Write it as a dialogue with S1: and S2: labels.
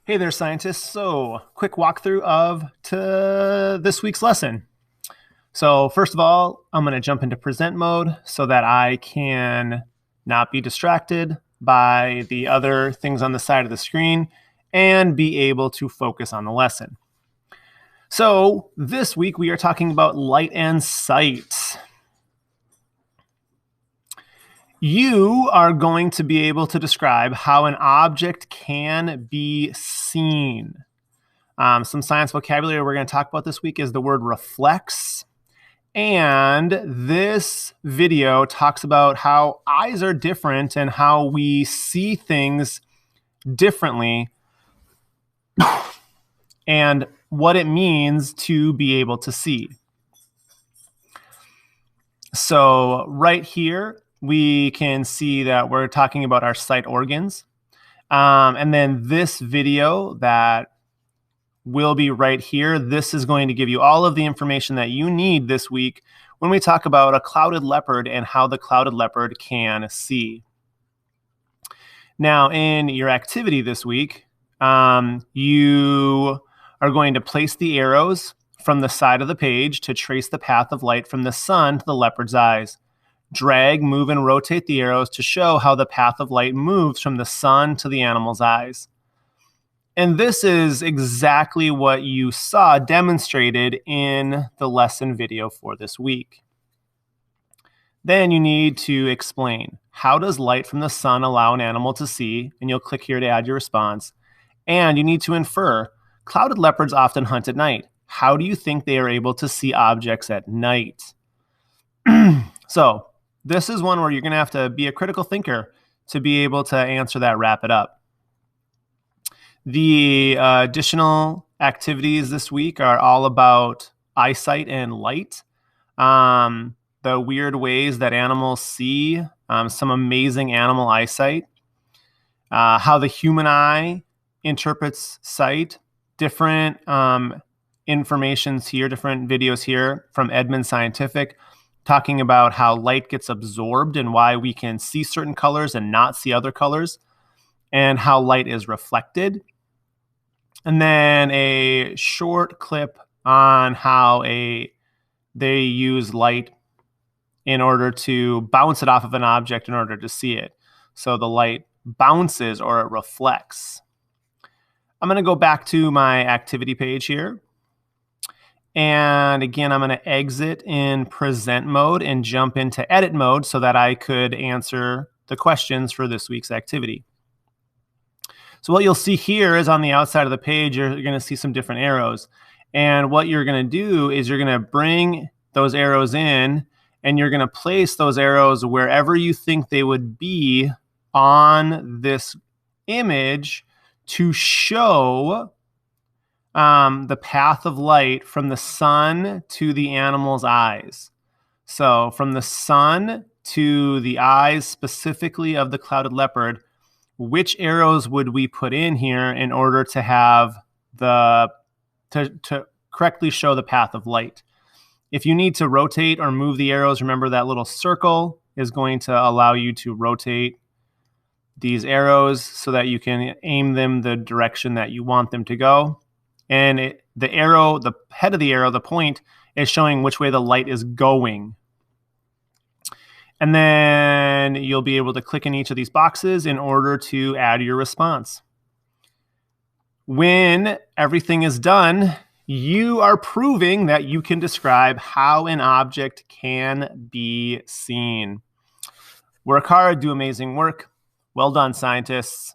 S1: Hey there, scientists. So, quick walkthrough of this week's lesson. So, first of all, I'm going to jump into present mode so that I can not be distracted by the other things on the side of the screen and be able to focus on the lesson. So, this week we are talking about light and sight. You are going to be able to describe how an object can be seen. Some science vocabulary we're going to talk about this week is the word reflex. And this video talks about how eyes are different and how we see things differently and what it means to be able to see. So right here, we can see that we're talking about our sight organs. And then this video that will be right here. This is going to give you all of the information that you need this week when we talk about a clouded leopard and how the clouded leopard can see. Now, in your activity this week, you are going to place the arrows from the side of the page to trace the path of light from the sun to the leopard's eyes. Drag, move, and rotate the arrows to show how the path of light moves from the sun to the animal's eyes. And this is exactly what you saw demonstrated in the lesson video for this week. Then you need to explain, how does light from the sun allow an animal to see? And you'll click here to add your response. And you need to infer, clouded leopards often hunt at night. How do you think they are able to see objects at night? So this is one where you're going to have to be a critical thinker to be able to answer that, wrap it up. The additional activities this week are all about eyesight and light, the weird ways that animals see, some amazing animal eyesight, how the human eye interprets sight, different informations here, different videos here from Edmund Scientific, talking about how light gets absorbed and why we can see certain colors and not see other colors, and how light is reflected. And then a short clip on how they use light in order to bounce it off of an object in order to see it. So the light bounces or it reflects. I'm going to go back to my activity page here. And again, I'm going to exit in present mode and jump into edit mode so that I could answer the questions for this week's activity. So what you'll see here is on the outside of the page, you're going to see some different arrows. And what you're going to do is you're going to bring those arrows in and you're going to place those arrows wherever you think they would be on this image to show the path of light from the sun to the animal's eyes. So from the sun to the eyes specifically of the clouded leopard, which arrows would we put in here in order to have to correctly show the path of light? If you need to rotate or move the arrows, remember that little circle is going to allow you to rotate these arrows so that you can aim them the direction that you want them to go. And the head of the arrow, the point, is showing which way the light is going. And then you'll be able to click in each of these boxes in order to add your response. When everything is done, you are proving that you can describe how an object can be seen. Work hard, do amazing work. Well done, scientists.